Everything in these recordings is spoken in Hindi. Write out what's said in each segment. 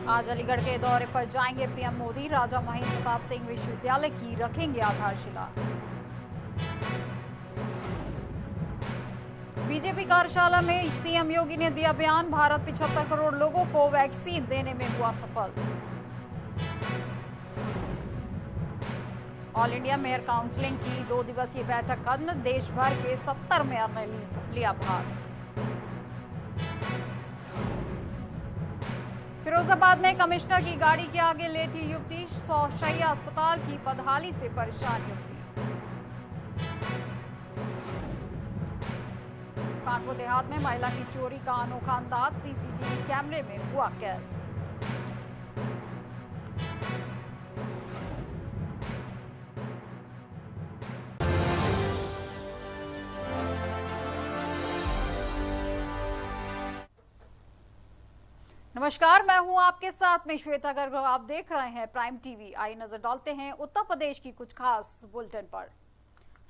आज अलीगढ़ के दौरे पर जाएंगे पीएम मोदी। राजा महेंद्र प्रताप सिंह विश्वविद्यालय की रखेंगे आधारशिला। बीजेपी कार्यशाला में सीएम योगी ने दिया बयान। भारत 75 करोड़ लोगों को वैक्सीन देने में हुआ सफल। ऑल इंडिया मेयर काउंसिलिंग की 2 दिवसीय बैठक अंत। देश भर के 70 मेयर ने लिया भाग। फिरोजाबाद में कमिश्नर की गाड़ी के आगे लेटी युवती। 100 शैय्या अस्पताल की बदहाली से परेशान युवती। कानपुर देहात में महिला की चोरी का अनोखा अंदाज। सीसीटीवी कैमरे में हुआ कैद। नमस्कार, मैं हूं आपके साथ में श्वेता गर्ग। आप देख रहे हैं प्राइम टीवी। आइए नजर डालते हैं उत्तर प्रदेश की कुछ खास बुलेटिन पर।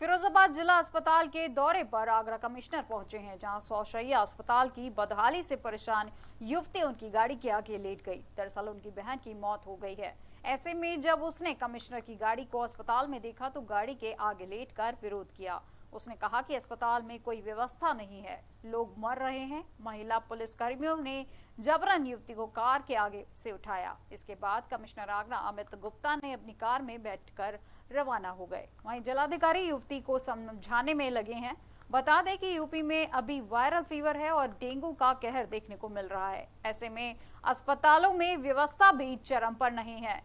फिरोजाबाद जिला अस्पताल के दौरे पर आगरा कमिश्नर पहुंचे हैं, जहां 100 शैय्या अस्पताल की बदहाली से परेशान युवती उनकी गाड़ी के आगे लेट गई। दरअसल उनकी बहन की मौत हो गई है। ऐसे में जब उसने कमिश्नर की गाड़ी को अस्पताल में देखा तो गाड़ी के आगे लेटकर विरोध किया। उसने कहा कि अस्पताल में कोई व्यवस्था नहीं है, लोग मर रहे हैं। महिला पुलिस कर्मियों ने जबरन युवती को कार के आगे से उठाया। इसके बाद कमिश्नर आगरा अमित गुप्ता ने अपनी कार में बैठकर रवाना हो गए। वहीं जिलाधिकारी युवती को समझाने में लगे हैं। बता दें कि यूपी में अभी वायरल फीवर है और डेंगू का कहर देखने को मिल रहा है। ऐसे में अस्पतालों में व्यवस्था भी चरम पर नहीं है।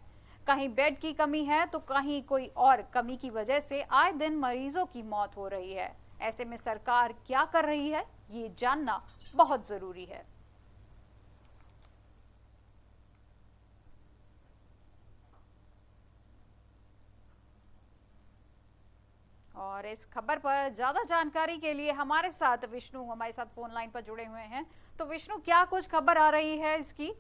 कहीं बेड की कमी है तो कहीं कोई और कमी की वजह से आए दिन मरीजों की मौत हो रही है। ऐसे में सरकार क्या कर रही है, ये जानना बहुत जरूरी है। और इस खबर पर ज्यादा जानकारी के लिए हमारे साथ विष्णु हमारे साथ फोन लाइन पर जुड़े हुए हैं। तो विष्णु, क्या कुछ खबर आ रही है इसकी?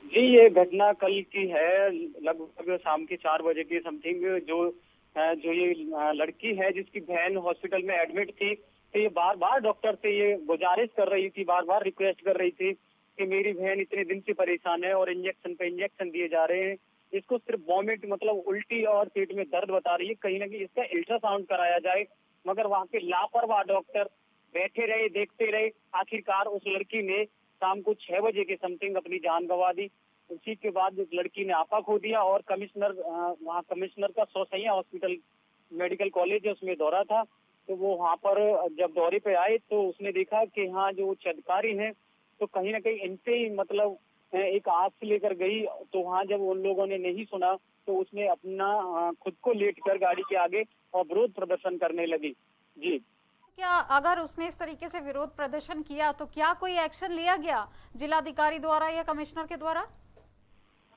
जी, ये घटना कल की है। लगभग शाम के 4 बजे के समथिंग जो ये लड़की है जिसकी बहन हॉस्पिटल में एडमिट थी, तो ये बार बार डॉक्टर से ये गुजारिश कर रही थी, बार बार रिक्वेस्ट कर रही थी कि मेरी बहन इतने दिन से परेशान है और इंजेक्शन पे इंजेक्शन दिए जा रहे हैं। इसको सिर्फ वॉमिट मतलब उल्टी और पेट में दर्द बता रही है, कहीं ना कहीं इसका अल्ट्रासाउंड कराया जाए। मगर वहाँ के लापरवाह डॉक्टर बैठे रहे, देखते रहे। आखिरकार उस लड़की ने शाम को 6 बजे के समथिंग अपनी जान गंवा दी। उसी के बाद उस लड़की ने आपा खो दिया और वहाँ कमिश्नर का 100 शैय्या हॉस्पिटल मेडिकल कॉलेज है, उसमें दौरा था। तो वो वहाँ पर जब दौरे पे आए तो उसने देखा कि हाँ, जो अधिकारी हैं तो कहीं ना कहीं इनसे ही मतलब एक आग से लेकर गई। तो वहाँ जब उन लोगों ने नहीं सुना तो उसने अपना खुद को लेट कर गाड़ी के आगे और विरोध प्रदर्शन करने लगी। जी, क्या अगर उसने इस तरीके से विरोध प्रदर्शन किया तो क्या कोई एक्शन लिया गया जिलाधिकारी द्वारा या कमिश्नर के द्वारा?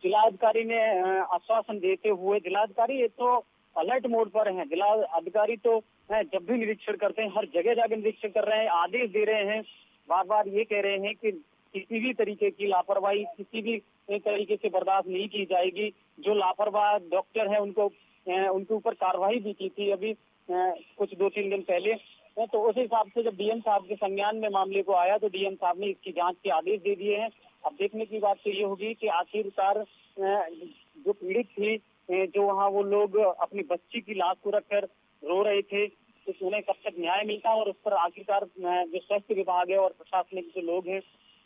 जिलाधिकारी ने आश्वासन देते हुए, जिलाधिकारी तो अलर्ट मोड पर हैं। जिला अधिकारी तो जब भी निरीक्षण करते हैं हर जगह जाकर निरीक्षण कर रहे हैं, आदेश दे रहे हैं। बार बार ये कह रहे हैं कि किसी भी तरीके की लापरवाही किसी भी तरीके से बर्दाश्त नहीं की जाएगी। जो लापरवाह डॉक्टर है उनके ऊपर कार्रवाई भी की थी अभी कुछ 2-3 दिन पहले। तो उस हिसाब से जब डीएम साहब के संज्ञान में मामले को आया तो डीएम साहब ने इसकी जांच के आदेश दे दिए हैं। अब देखने की बात तो ये होगी कि आखिरकार जो पीड़ित थी, जो वहाँ वो लोग अपनी बच्ची की लाश को रखकर रो रहे थे, तो उन्हें कब तक न्याय मिलता है और उस पर आखिरकार जो स्वास्थ्य विभाग है और प्रशासनिक जो लोग हैं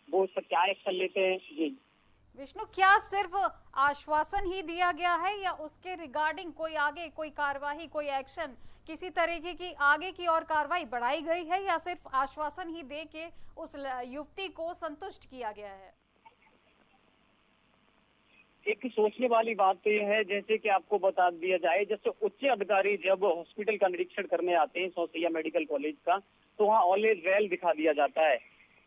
वो उस पर क्या एक्शन लेते हैं। जी विष्णु, क्या सिर्फ आश्वासन ही दिया गया है या उसके रिगार्डिंग कोई आगे कोई कार्यवाही, कोई एक्शन, किसी तरीके की आगे की और कार्रवाई बढ़ाई गई है या सिर्फ आश्वासन ही दे के उस युवती को संतुष्ट किया गया है? एक सोचने वाली बात तो यह है, जैसे कि आपको बता दिया जाए, जैसे उच्च अधिकारी जब हॉस्पिटल का निरीक्षण करने आते हैं 100 शैय्या मेडिकल कॉलेज का, तो वहाँ ऑलवेज वेल दिखा दिया जाता है।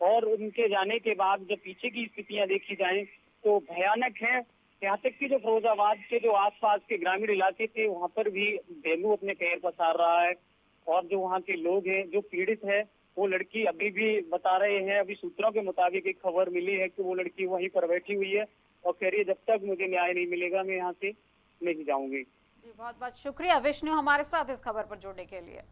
और उनके जाने के बाद जब पीछे की स्थितियां देखी जाएं तो भयानक है। यहाँ तक कि जो फिरोजाबाद के जो आसपास के ग्रामीण इलाके थे वहाँ पर भी डेंगू अपने पैर पसार रहा है। और जो वहाँ के लोग हैं, जो पीड़ित है, वो लड़की अभी भी बता रहे हैं, अभी सूत्रों के मुताबिक एक खबर मिली है कि वो लड़की वहीं पर बैठी हुई है और कह रही है जब तक मुझे न्याय नहीं मिलेगा मैं यहाँ से नहीं जाऊंगी। जी, बहुत बहुत शुक्रिया विष्णु हमारे साथ इस खबर पर जुड़ने के लिए।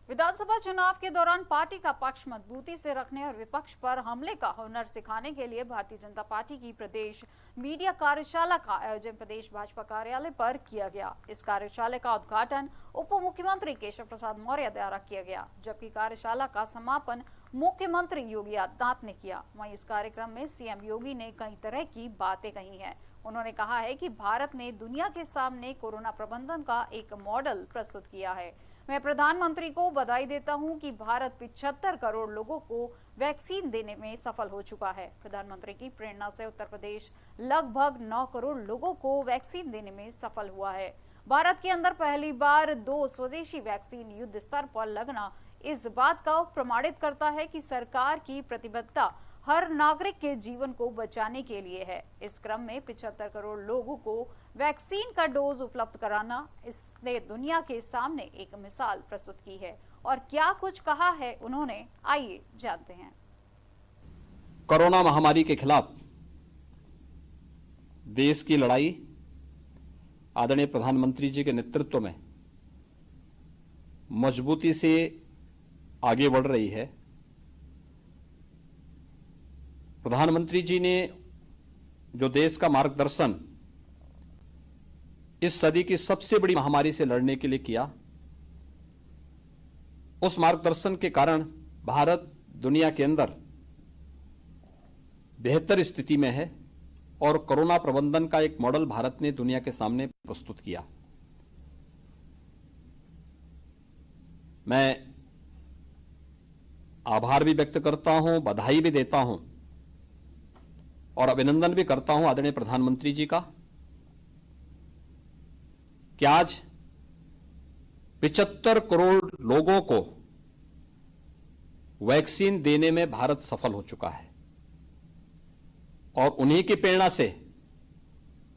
विधानसभा चुनाव के दौरान पार्टी का पक्ष मजबूती से रखने और विपक्ष पर हमले का हुनर सिखाने के लिए भारतीय जनता पार्टी की प्रदेश मीडिया कार्यशाला का आयोजन प्रदेश भाजपा कार्यालय पर किया गया। इस कार्यशाला का उद्घाटन उप मुख्यमंत्री केशव प्रसाद मौर्य द्वारा किया गया, जबकि कार्यशाला का समापन मुख्यमंत्री योगी आदित्यनाथ ने किया। वहीं इस कार्यक्रम में सीएम योगी ने कई तरह की बातें कही हैं। उन्होंने कहा है कि भारत ने दुनिया के सामने कोरोना प्रबंधन का एक मॉडल प्रस्तुत किया है। मैं प्रधानमंत्री को बधाई देता हूं कि भारत 75 करोड़ लोगों को वैक्सीन देने में सफल हो चुका है। प्रधानमंत्री की प्रेरणा से उत्तर प्रदेश लगभग 9 करोड़ लोगों को वैक्सीन देने में सफल हुआ है। भारत के अंदर पहली बार 2 स्वदेशी वैक्सीन युद्ध स्तर पर लगना इस बात का प्रमाणित करता है कि सरकार की प्रतिबद्धता हर नागरिक के जीवन को बचाने के लिए है। इस क्रम में 75 करोड़ लोगों को वैक्सीन का डोज उपलब्ध कराना इसने दुनिया के सामने एक मिसाल प्रस्तुत की है। और क्या कुछ कहा है उन्होंने, आइए जानते हैं। कोरोना महामारी के खिलाफ देश की लड़ाई आदरणीय प्रधानमंत्री जी के नेतृत्व में मजबूती से आगे बढ़ रही है। प्रधानमंत्री जी ने जो देश का मार्गदर्शन इस सदी की सबसे बड़ी महामारी से लड़ने के लिए किया, उस मार्गदर्शन के कारण भारत दुनिया के अंदर बेहतर स्थिति में है और कोरोना प्रबंधन का एक मॉडल भारत ने दुनिया के सामने प्रस्तुत किया। मैं आभार भी व्यक्त करता हूं, बधाई भी देता हूं और अभिनंदन भी करता हूं आदरणीय प्रधानमंत्री जी का कि आज 75 करोड़ लोगों को वैक्सीन देने में भारत सफल हो चुका है और उन्हीं की प्रेरणा से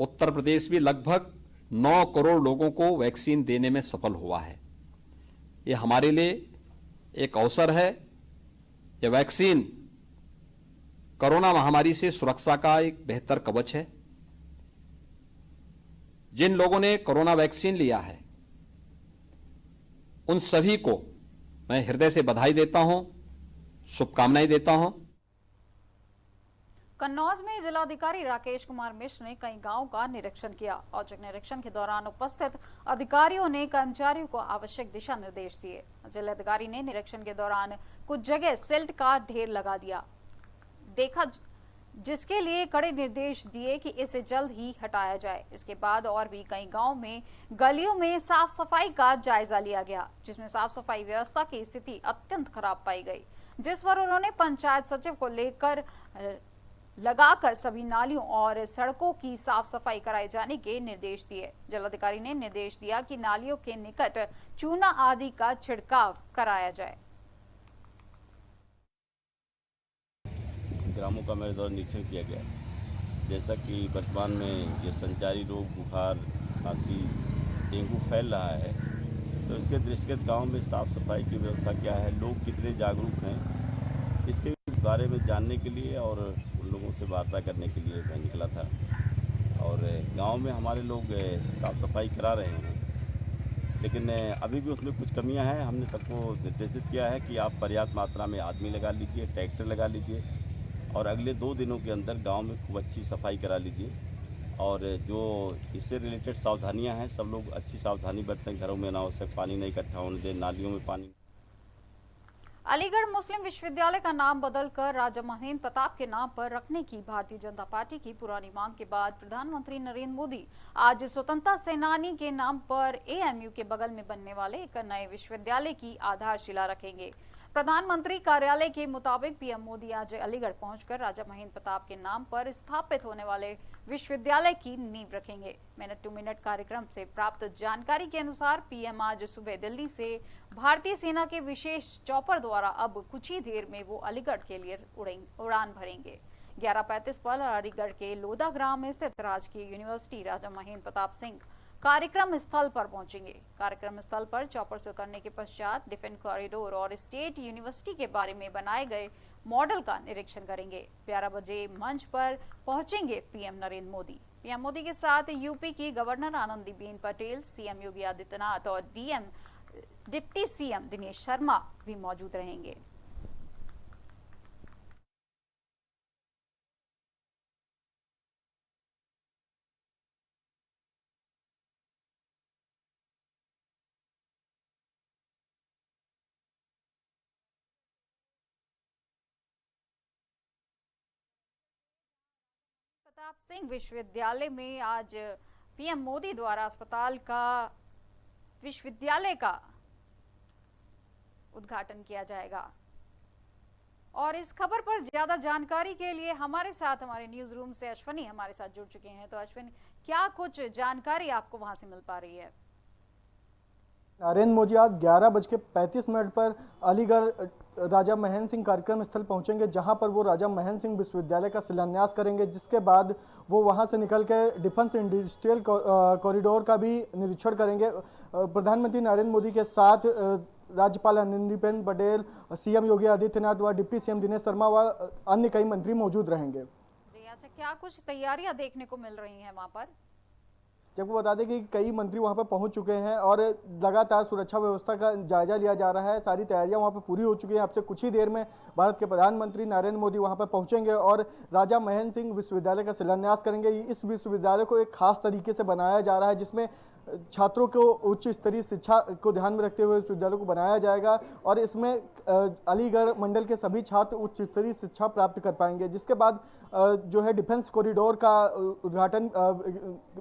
उत्तर प्रदेश भी लगभग 9 करोड़ लोगों को वैक्सीन देने में सफल हुआ है। यह हमारे लिए एक अवसर है। यह वैक्सीन कोरोना महामारी से सुरक्षा का एक बेहतर कवच है। जिन लोगों ने कोरोना वैक्सीन लिया है उन सभी को मैं हृदय से बधाई देता हूं, शुभकामनाएं देता हूं। कन्नौज में जिलाधिकारी राकेश कुमार मिश्र ने कई गांवों का निरीक्षण किया। औचक निरीक्षण के दौरान उपस्थित अधिकारियों ने कर्मचारियों को आवश्यक दिशा निर्देश दिए। जिलाधिकारी ने निरीक्षण के दौरान कुछ जगह सिल्ट का ढेर लगा देखा, जिसके लिए कड़े निर्देश दिए कि इसे जल्द ही हटाया जाए। इसके बाद और भी कई गांव में गलियों में साफ सफाई का जायजा लिया गया, जिसमें साफ सफाई व्यवस्था की स्थिति अत्यंत खराब पाई गई, जिस पर उन्होंने पंचायत सचिव को लेकर लगाकर सभी नालियों और सड़कों की साफ सफाई कराए जाने के निर्देश दिए। जिलाधिकारी ने निर्देश दिया कि नालियों के निकट चूना आदि का छिड़काव कराया जाए। ग्रामों का मेरे द्वारा निरीक्षण किया गया। जैसा कि वर्तमान में ये संचारी रोग, बुखार, खांसी, डेंगू फैल रहा है, तो इसके दृष्टिगत गांव में साफ सफाई की व्यवस्था क्या है, लोग कितने जागरूक हैं, इसके बारे में जानने के लिए और उन लोगों से वार्ता करने के लिए मैं निकला था। और गांव में हमारे लोग साफ सफाई करा रहे हैं, लेकिन अभी भी उसमें कुछ कमियां हैं। हमने सबको निर्देशित किया है कि आप पर्याप्त मात्रा में आदमी लगा लीजिए, ट्रैक्टर लगा लीजिए और अगले 2 दिनों के अंदर गांव में खूब अच्छी सफाई करा लीजिए। और जो इससे रिलेटेड सावधानियां हैं, सब लोग अच्छी सावधानी बरतें, घरों में अनावश्यक पानी नहीं इकट्ठा होने दें, नालियों में पानी। अलीगढ़ मुस्लिम विश्वविद्यालय का नाम बदलकर राजा महेंद्र प्रताप के नाम पर रखने की भारतीय जनता पार्टी की पुरानी मांग के बाद प्रधानमंत्री नरेंद्र मोदी आज स्वतंत्रता सेनानी के नाम पर एएमयू के बगल में बनने वाले एक नए विश्वविद्यालय की आधारशिला रखेंगे। प्रधानमंत्री कार्यालय के मुताबिक पीएम मोदी आज अलीगढ़ पहुंचकर राजा महेंद्र प्रताप के नाम पर स्थापित होने वाले विश्वविद्यालय की नींव रखेंगे। मिनट टू मिनट कार्यक्रम से प्राप्त जानकारी के अनुसार पीएम आज सुबह दिल्ली से भारतीय सेना के विशेष चॉपर द्वारा अब कुछ ही देर में वो अलीगढ़ के लिए उड़ान भरेंगे। 11:35 पर अलीगढ़ के लोधा ग्राम में स्थित राजकीय यूनिवर्सिटी राजा महेंद्र प्रताप सिंह कार्यक्रम स्थल पर पहुंचेंगे। कार्यक्रम स्थल पर चॉपर से उतरने के पश्चात डिफेंस कॉरिडोर और स्टेट यूनिवर्सिटी के बारे में बनाए गए मॉडल का निरीक्षण करेंगे। 12 बजे मंच पर पहुंचेंगे पीएम नरेंद्र मोदी। पीएम मोदी के साथ यूपी की गवर्नर आनंदीबेन पटेल, सीएम योगी आदित्यनाथ और DM deputy CM Dinesh Sharma भी मौजूद रहेंगे। प्रताप सिंह विश्वविद्यालय में आज पीएम मोदी द्वारा विश्वविद्यालय का उद्घाटन किया जाएगा। और इस खबर पर ज्यादा जानकारी के लिए हमारे न्यूज रूम से अश्विनी हमारे साथ जुड़ चुके हैं। तो अश्विनी, क्या कुछ जानकारी आपको वहां से मिल पा रही है? नरेंद्र मोदी आज 11:35 पर अलीगढ़ राजा महेंद्र सिंह कार्यक्रम स्थल पहुंचेंगे, जहां पर वो राजा महेंद्र सिंह विश्वविद्यालय का शिलान्यास करेंगे, जिसके बाद वो वहां से निकल के डिफेंस इंडस्ट्रियल कॉरिडोर का भी निरीक्षण करेंगे। प्रधानमंत्री नरेंद्र मोदी के साथ राज्यपाल आनंदीबेन पटेल, सीएम योगी आदित्यनाथ व डिप्टी सीएम दिनेश शर्मा व अन्य कई मंत्री मौजूद रहेंगे। जी अच्छा, क्या कुछ तैयारियां देखने को मिल रही हैं वहां पर? जब वो बता दें कि कई मंत्री वहां पर पहुंच चुके हैं और लगातार सुरक्षा व्यवस्था का जायजा लिया जा रहा है। सारी तैयारियां वहां पर पूरी हो चुकी हैं। अब से कुछ ही देर में भारत के प्रधानमंत्री नरेंद्र मोदी वहां पर पहुंचेंगे और राजा महेंद्र सिंह विश्वविद्यालय का शिलान्यास करेंगे। इस विश्वविद्यालय को एक खास तरीके से बनाया जा रहा है, जिसमें छात्रों को उच्च स्तरीय शिक्षा को ध्यान में रखते हुए विश्वविद्यालय को बनाया जाएगा और इसमें अलीगढ़ मंडल के सभी छात्र उच्च स्तरीय शिक्षा प्राप्त कर पाएंगे। जिसके बाद जो है डिफेंस कॉरिडोर का उद्घाटन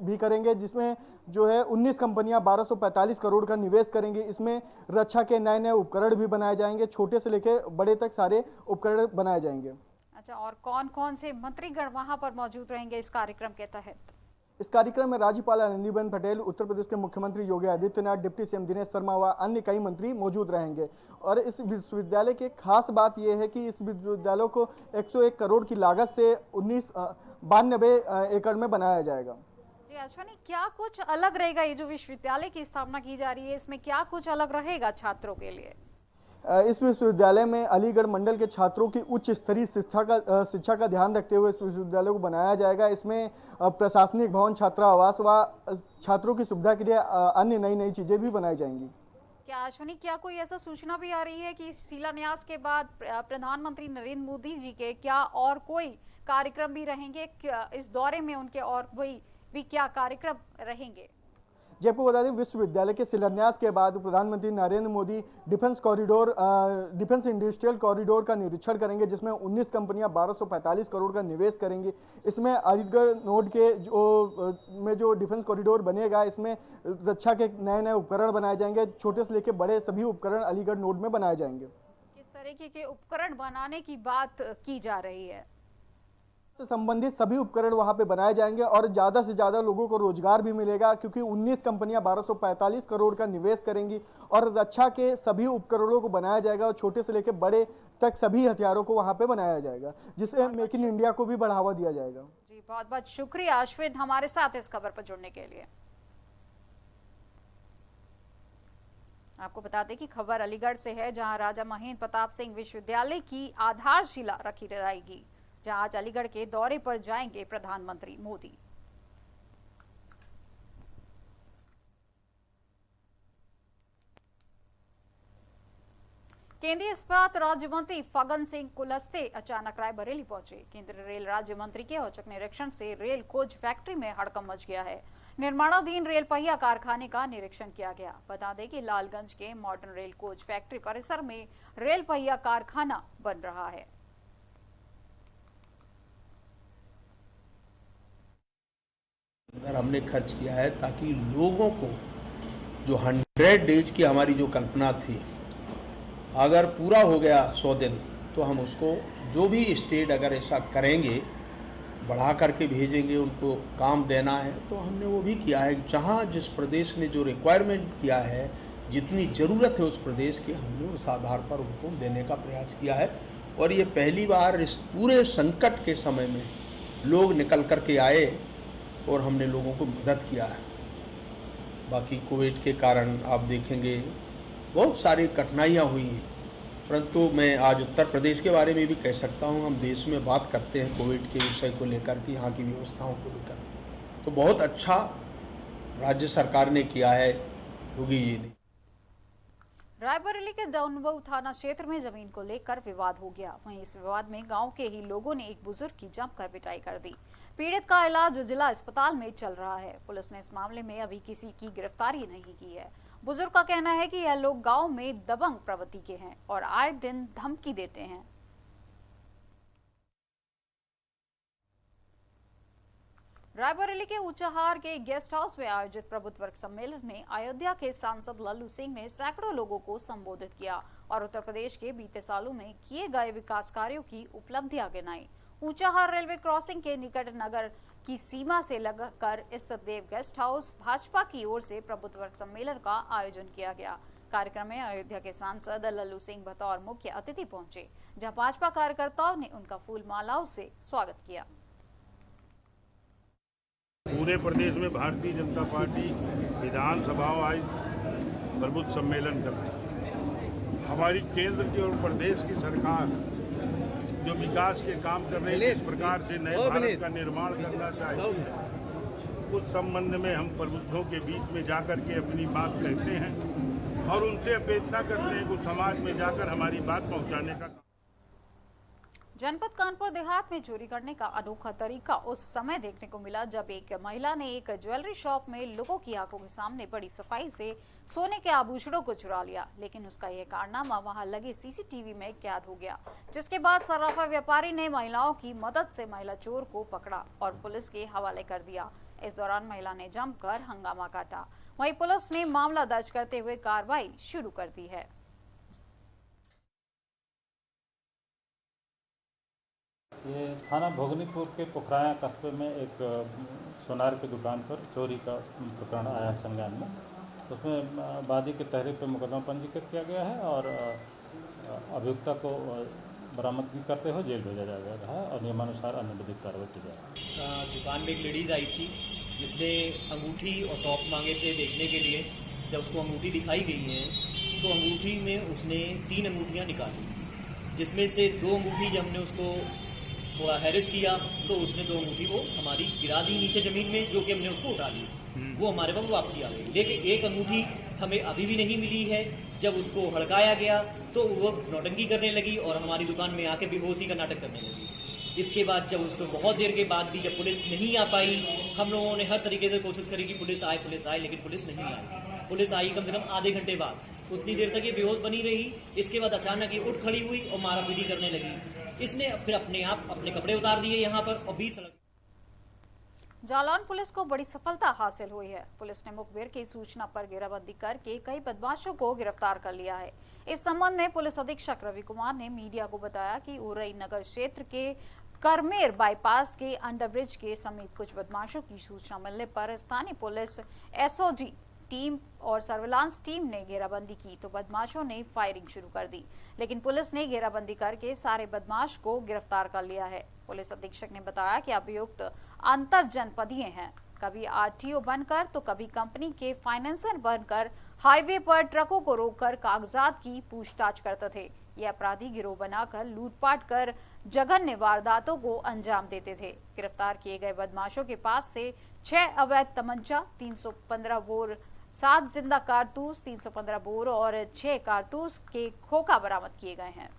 भी करेंगे, जिसमें जो है 19 कंपनियां 1245 करोड़ का निवेश करेंगी। इसमें रक्षा के नए नए उपकरण भी बनाए जाएंगे, छोटे से लेकर बड़े तक सारे उपकरण बनाए जाएंगे। अच्छा, और कौन कौन से मंत्रीगण वहां पर मौजूद रहेंगे इस कार्यक्रम के तहत? इस कार्यक्रम में राज्यपाल आनंदीबेन पटेल, उत्तर प्रदेश के मुख्यमंत्री योगी आदित्यनाथ, डिप्टी सीएम दिनेश शर्मा व अन्य कई मंत्री मौजूद रहेंगे। और इस विश्वविद्यालय की खास बात यह है कि इस विश्वविद्यालय को 101 करोड़ की लागत से 92 एकड़ में बनाया जाएगा। जी अश्विनी, क्या कुछ अलग रहेगा? ये जो विश्वविद्यालय की स्थापना की जा रही है, इसमें क्या कुछ अलग रहेगा छात्रों के लिए? इस विश्वविद्यालय में अलीगढ़ मंडल के छात्रों की उच्च स्तरीय शिक्षा का ध्यान रखते हुए इस विश्वविद्यालय को बनाया जाएगा। इसमें प्रशासनिक भवन, छात्रावास व छात्रों की सुविधा के लिए अन्य नई चीजें भी बनाई जाएंगी। क्या अश्विनी, क्या कोई ऐसा सूचना भी आ रही है कि शिलान्यास के बाद प्रधानमंत्री नरेंद्र मोदी जी के क्या और कोई कार्यक्रम भी रहेंगे? इस दौरे में उनके और कोई भी क्या कार्यक्रम रहेंगे? जयपुर बता दें, विश्वविद्यालय के शिलान्यास के बाद प्रधानमंत्री Narendra Modi defence industrial corridor का निरीक्षण करेंगे, जिसमें 19 कंपनियां 1245 करोड़ का निवेश करेंगी। इसमें अलीगढ़ नोड के जो डिफेंस कॉरिडोर बनेगा, इसमें रक्षा के नए उपकरण बनाए जाएंगे। छोटे से लेकर बड़े सभी उपकरण अलीगढ़ नोड में बनाए जाएंगे। किस तरीके के उपकरण बनाने की बात की जा रही है? से संबंधित सभी उपकरण वहां पे बनाए जाएंगे और ज्यादा से ज्यादा लोगों को रोजगार भी मिलेगा, क्योंकि 19 कंपनियां 1245 करोड़ का निवेश करेंगी और रक्षा के सभी उपकरणों को बनाया जाएगा और छोटे से लेकर बड़े तक सभी हथियारों को वहां पे बनाया जाएगा, जिससे मेक इन इंडिया को भी बढ़ावा दिया जाएगा। जी बहुत बहुत शुक्रिया अश्विन हमारे साथ इस खबर पर जुड़ने के लिए। आपको बता दें कि खबर अलीगढ़ से है, जहां राजा महेंद्र प्रताप सिंह विश्वविद्यालय की आधारशिला रखी जाएगी, जहां आज अलीगढ़ के दौरे पर जाएंगे प्रधानमंत्री मोदी। केंद्रीय इस्पात राज्य मंत्री फग्गन सिंह कुलस्ते अचानक रायबरेली पहुंचे। केंद्रीय रेल राज्य मंत्री के औचक निरीक्षण से रेल कोच फैक्ट्री में हड़कंप मच गया है। निर्माणाधीन रेल पहिया कारखाने का निरीक्षण किया गया। बता दें कि लालगंज के मॉडर्न रेल कोच फैक्ट्री परिसर में रेल पहिया कारखाना बन रहा है। हमने खर्च किया है ताकि लोगों को जो 100 डेज की हमारी जो कल्पना थी, अगर पूरा हो गया 100 दिन, तो हम उसको जो भी स्टेट अगर ऐसा करेंगे बढ़ा करके भेजेंगे, उनको काम देना है, तो हमने वो भी किया है। जहाँ जिस प्रदेश ने जो रिक्वायरमेंट किया है, जितनी ज़रूरत है उस प्रदेश की, हमने उस आधार पर उनको देने का प्रयास किया है। और ये पहली बार इस पूरे संकट के समय में लोग निकल करके आए और हमने लोगों को मदद किया है। बाकी कोविड के कारण आप देखेंगे बहुत सारी कठिनाइयाँ हुई हैं, परंतु मैं आज उत्तर प्रदेश के बारे में भी कह सकता हूँ, हम देश में बात करते हैं कोविड के विषय को लेकर के, यहाँ की व्यवस्थाओं को लेकर, तो बहुत अच्छा राज्य सरकार ने किया है, योगी जी ने। रायबरेली के डोनबऊ थाना क्षेत्र में जमीन को लेकर विवाद हो गया। वहीं इस विवाद में गांव के ही लोगों ने एक बुजुर्ग की जमकर पिटाई कर दी। पीड़ित का इलाज जिला अस्पताल में चल रहा है। पुलिस ने इस मामले में अभी किसी की गिरफ्तारी नहीं की है। बुजुर्ग का कहना है कि यह लोग गांव में दबंग प्रवृत्ति के हैं और आए दिन धमकी देते हैं। रायबरेली के ऊंचाहार के गेस्ट हाउस में आयोजित प्रबुद्ध वर्ग सम्मेलन में अयोध्या के सांसद लल्लू सिंह ने सैकड़ों लोगों को संबोधित किया और उत्तर प्रदेश के बीते सालों में किए गए विकास कार्यों की उपलब्धियां गिनाई। ऊंचाहार रेलवे क्रॉसिंग के निकट नगर की सीमा से लगकर स्थित देव गेस्ट हाउस भाजपा की ओर से प्रबुद्ध वर्ग सम्मेलन का आयोजन किया गया। कार्यक्रम में अयोध्या के सांसद लल्लू सिंह बतौर मुख्य अतिथि पहुंचे, जहां भाजपा कार्यकर्ताओं ने उनका फूल मालाओं से स्वागत किया। पूरे प्रदेश में भारतीय जनता पार्टी विधानसभाओं आज प्रबुद्ध सम्मेलन कर रही है। हमारी केंद्र की और प्रदेश की सरकार जो विकास के काम कर रही है, इस प्रकार से नए भारत का निर्माण करना चाहती है, उस संबंध में हम प्रबुद्धों के बीच में जाकर के अपनी बात कहते हैं और उनसे अपेक्षा करते हैं कि समाज में जाकर हमारी बात पहुंचाने का। जनपद कानपुर देहात में चोरी करने का अनोखा तरीका उस समय देखने को मिला जब एक महिला ने एक ज्वेलरी शॉप में लोगों की आंखों के सामने बड़ी सफाई से सोने के आभूषणों को चुरा लिया, लेकिन उसका यह कारनामा वहां लगे सीसीटीवी में कैद हो गया। जिसके बाद सराफा व्यापारी ने महिलाओं की मदद से महिला चोर को पकड़ा और पुलिस के हवाले कर दिया। इस दौरान महिला ने जमकर हंगामा काटा। वहीं पुलिस ने मामला दर्ज करते हुए कार्रवाई शुरू कर दी है। ये थाना भोगनीपुर के पोखराया कस्बे में एक सोनार की दुकान पर चोरी का प्रकरण आया है संज्ञान में। उसमें वादी के तहरीर पर मुकदमा पंजीकृत किया गया है और अभियुक्ता को बरामदगी करते हुए जेल भेजा जा रहा है और नियमानुसार अन्य विधिक कार्रवाई की जाएगी। दुकान में एक लेडीज आई थी जिसने अंगूठी और टॉप्स मांगे थे देखने के लिए। जब उसको अंगूठी दिखाई गई है तो अंगूठी में उसने 3 अंगूठियाँ निकाली, जिसमें से 2 अंगूठी जब हमने उसको थोड़ा हैरेस किया तो उसने 2 अंगूठी वो हमारी गिरा दी नीचे जमीन में, जो कि हमने उसको उठा ली। वो हमारे पास वापसी आ गई, लेकिन एक अंगूठी हमें अभी भी नहीं मिली है। जब उसको हड़काया गया तो वो नौटंकी करने लगी और हमारी दुकान में आके बेहोशी का नाटक करने लगी। इसके बाद जब उसको बहुत देर के बाद भी जब पुलिस नहीं आ पाई, हम लोगों ने हर तरीके से कोशिश करी कि पुलिस आए, लेकिन पुलिस नहीं आई। पुलिस आई कम से कम आधे घंटे बाद। उतनी देर तक ये बेहोश बनी रही। इसके बाद अचानक ये उठ खड़ी हुई और मारापीटी करने लगी। इसने फिर अपने आप अपने कपड़े उतार दिए यहाँ पर और 20 सड़क। जालौन पुलिस को बड़ी सफलता हासिल हुई है। पुलिस ने मुखबिर की सूचना पर घेराबंदी करके कई बदमाशों को गिरफ्तार कर लिया है। इस संबंध में पुलिस अधीक्षक रवि कुमार ने मीडिया को बताया कि उरई नगर क्षेत्र के करमेर बाईपास के अंडरब्रिज के समीप कुछ बदमाशों की सूचना मिलने पर स्थानीय पुलिस एसओजी टीम और सर्विलांस टीम ने घेराबंदी की तो बदमाशों ने फायरिंग शुरू कर दी, लेकिन पुलिस ने घेराबंदी करके सारे बदमाश को गिरफ्तार कर लिया है। पुलिस अधीक्षक ने बताया कि अभियुक्त अंतर जनपदीय हैं, कभी आरटीओ बनकर तो कभी कंपनी के फाइनेंसर बनकर हाईवे पर ट्रकों को रोककर कागजात की पूछताछ करते थे। ये अपराधी गिरोह बनाकर लूटपाट कर जघन्य वारदातों को अंजाम देते थे। गिरफ्तार किए गए बदमाशों के पास से 6 अवैध तमंचा, 315 बोर 7 जिंदा कारतूस, 315 बोर और 6 कारतूस के खोखा बरामद किए गए हैं।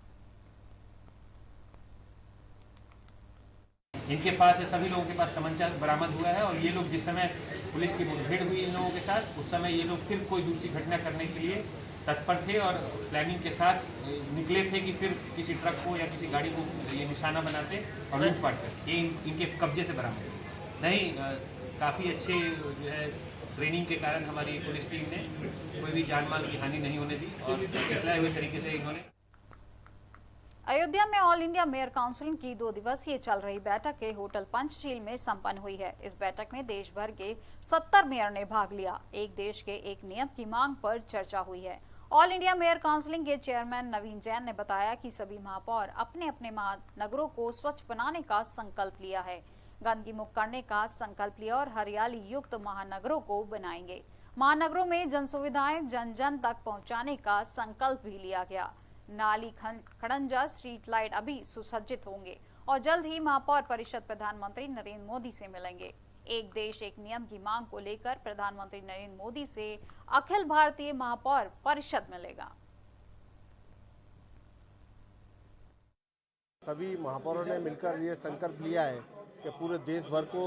इनके पास से सभी लोगों के पास तमंचा बरामद हुआ है और ये लोग जिस समय पुलिस की मुठभेड़ हुई इन लोगों के साथ, उस समय ये लोग फिर कोई दूसरी घटना करने के लिए तत्पर थे और प्लानिंग के साथ निकले थे कि फिर किसी ट्रक को या किसी गाड़ी को ये निशाना बनाते और लूटपाट करते। ये इनके कब्जे से बरामद नहीं। काफ़ी अच्छे जो है ट्रेनिंग के कारण हमारी पुलिस टीम ने कोई भी जान माल की हानि नहीं होने दी और सिखलाए हुए तरीके से इन्होंने। अयोध्या में ऑल इंडिया मेयर काउंसिल की 2 दिवसीय चल रही बैठक के होटल पंचशील में संपन्न हुई है। इस बैठक में देश भर के 70 मेयर ने भाग लिया। एक देश के एक नियम की मांग पर चर्चा हुई है। ऑल इंडिया मेयर काउंसिल के चेयरमैन नवीन जैन ने बताया कि सभी महापौर अपने अपने महानगरों को स्वच्छ बनाने का संकल्प लिया है, गंदगी मुक्त करने का संकल्प लिया और हरियाली युक्त महानगरों को बनाएंगे। महानगरों में जन सुविधाएं जन जन तक पहुंचाने का संकल्प भी लिया गया। नाली खड़ंजा स्ट्रीट लाइट अभी सुसज्जित होंगे और जल्द ही महापौर परिषद प्रधानमंत्री नरेंद्र मोदी से मिलेंगे। एक देश एक नियम की मांग को लेकर प्रधानमंत्री नरेंद्र मोदी से अखिल भारतीय महापौर परिषद मिलेगा। सभी महापौरों ने मिलकर ये संकल्प लिया है कि पूरे देश भर को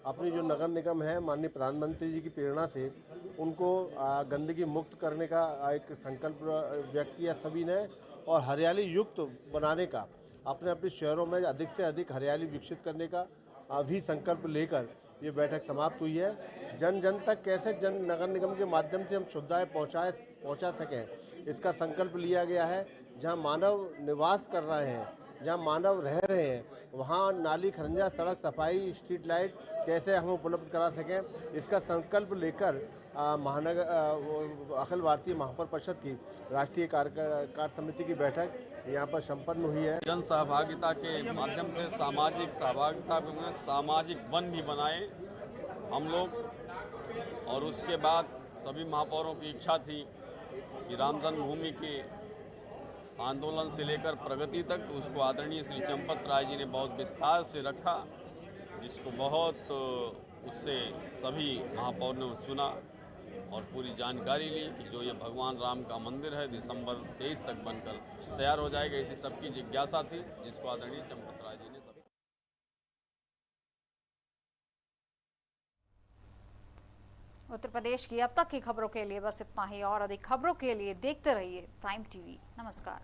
अपनी जो नगर निगम है माननीय प्रधानमंत्री जी की प्रेरणा से उनको गंदगी मुक्त करने का एक संकल्प व्यक्त किया सभी ने, और हरियाली युक्त बनाने का, अपने अपने शहरों में अधिक से अधिक हरियाली विकसित करने का भी संकल्प लेकर ये बैठक समाप्त हुई है। जन जन तक कैसे नगर निगम के माध्यम से हम सुविधाएं पहुंचा सकें, इसका संकल्प लिया गया है। जहां मानव निवास कर रहे हैं, जहां मानव रह रहे हैं, वहां नाली खरंजा, सड़क सफाई, स्ट्रीट लाइट कैसे हम उपलब्ध करा सकें, इसका संकल्प लेकर अखिल भारतीय महापौर परिषद की राष्ट्रीय कार्य समिति की बैठक यहाँ पर संपन्न हुई है। जन सहभागिता के माध्यम से सामाजिक सहभागिता में सामाजिक वन भी बनाए हम लोग, और उसके बाद सभी महापौरों की इच्छा थी कि राम जन्मभूमि के आंदोलन से लेकर प्रगति तक, तो उसको आदरणीय श्री चंपत राय जी ने बहुत विस्तार से रखा, जिसको बहुत उससे सभी महापौर ने सुना और पूरी जानकारी ली कि जो ये भगवान राम का मंदिर है दिसंबर 23 तक बनकर तैयार हो जाएगा, इसी सबकी जिज्ञासा थी, जिसको आदरणीय चंपत राय जी ने सभी। उत्तर प्रदेश की अब तक की खबरों के लिए बस इतना ही, और अधिक खबरों के लिए देखते रहिए प्राइम टीवी। नमस्कार।